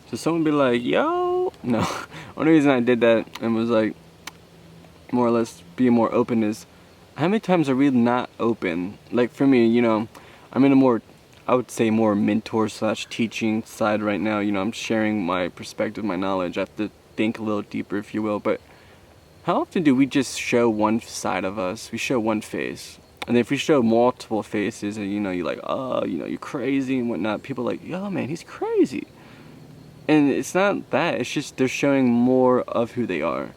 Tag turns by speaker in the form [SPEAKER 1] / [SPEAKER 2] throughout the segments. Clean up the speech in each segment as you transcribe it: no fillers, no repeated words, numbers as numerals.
[SPEAKER 1] So someone be like, yo, no. Only reason I did that and was like, more or less being more open is, how many times are we not open? Like for me, you know, I'm in a more, I would say more mentor slash teaching side right now. You know, I'm sharing my perspective, my knowledge. I have to think a little deeper, if you will. But how often do we just show one side of us? We show one face. And if we show multiple faces and, you know, you're like, oh, you know, you're crazy and whatnot, people are like, yo, man, he's crazy. And it's not that, it's just they're showing more of who they are.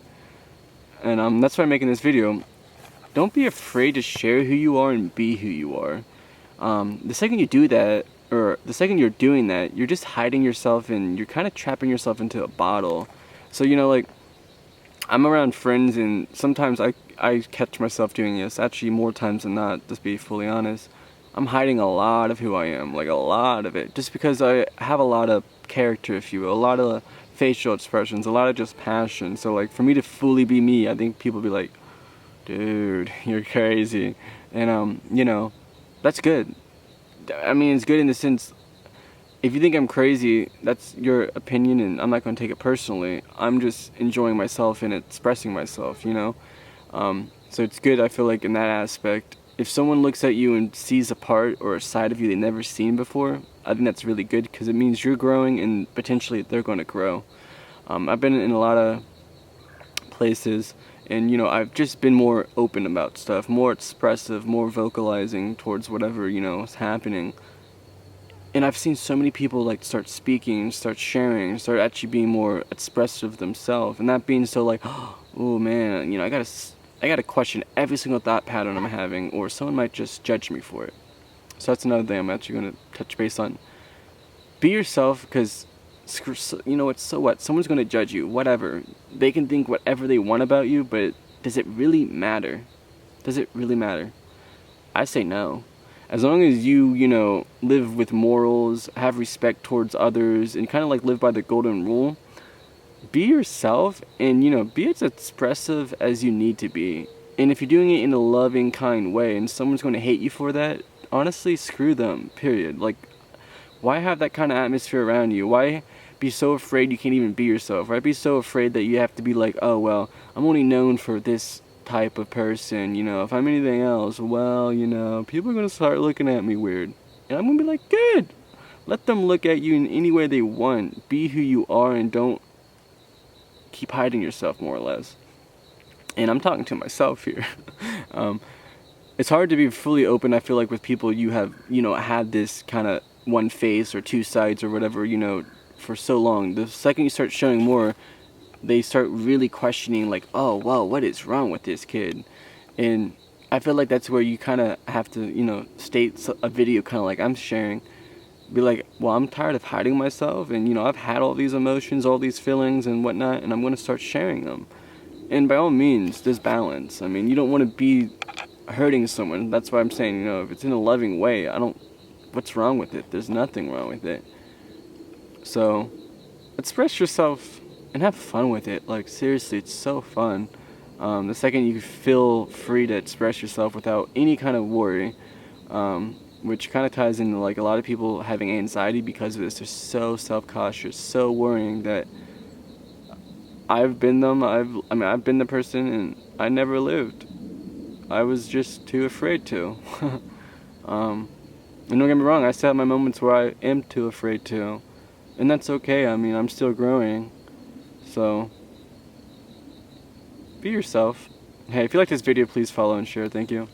[SPEAKER 1] And that's why I'm making this video. Don't be afraid to share who you are and be who you are. The second you do that, or the second you're doing that, you're just hiding yourself and you're kind of trapping yourself into a bottle. So, you know, like, I'm around friends and sometimes I catch myself doing this, actually more times than not, to be fully honest. I'm hiding a lot of who I am, like a lot of it, just because I have a lot of character, if you will, a lot of facial expressions, a lot of just passion. So like for me to fully be me, I think people be like, dude, you're crazy. And you know, that's good. I mean, it's good in the sense, if you think I'm crazy, that's your opinion and I'm not going to take it personally. I'm just enjoying myself and expressing myself, you know? So it's good, I feel like, in that aspect. If someone looks at you and sees a part or a side of you they've never seen before, I think that's really good because it means you're growing and potentially they're going to grow. I've been in a lot of places and, you know, I've just been more open about stuff, more expressive, more vocalizing towards whatever, you know, is happening. And I've seen so many people like start speaking, start sharing, start actually being more expressive themselves, and not being so like, oh man, you know, I gotta question every single thought pattern I'm having, or someone might just judge me for it. So that's another thing I'm actually gonna touch base on. Be yourself, because you know what? So what? Someone's gonna judge you. Whatever. They can think whatever they want about you, but does it really matter? Does it really matter? I say no. As long as you know, live with morals, have respect towards others, and kind of like live by the golden rule, be yourself and, you know, be as expressive as you need to be. And if you're doing it in a loving, kind way and someone's going to hate you for that, honestly, screw them, period. Like, why have that kind of atmosphere around you? Why be so afraid you can't even be yourself? Why be so afraid that you have to be like, oh, well, I'm only known for this type of person, you know, if I'm anything else, well, you know, people are going to start looking at me weird. And I'm going to be like, good. Let them look at you in any way they want. Be who you are and don't keep hiding yourself, more or less. And I'm talking to myself here. um, it's hard to be fully open, I feel like, with people you have, you know, had this kind of one face or two sides or whatever, you know, for so long. The second you start showing more, they start really questioning, like, oh, whoa, what is wrong with this kid? And I feel like that's where you kind of have to, you know, state a video kind of like I'm sharing. Be like, well, I'm tired of hiding myself, and, you know, I've had all these emotions, all these feelings and whatnot, and I'm going to start sharing them. And by all means, there's balance. I mean, you don't want to be hurting someone. That's why I'm saying, you know, if it's in a loving way, what's wrong with it? There's nothing wrong with it. So, express yourself and have fun with it. Like, seriously, it's so fun. The second you feel free to express yourself without any kind of worry, which kind of ties into like a lot of people having anxiety because of this. They're so self-cautious, so worrying that I've been them. I've been the person, and I never lived. I was just too afraid to. And don't get me wrong, I still have my moments where I am too afraid to, and that's okay. I mean, I'm still growing. So, be yourself. Hey, if you like this video, please follow and share. Thank you.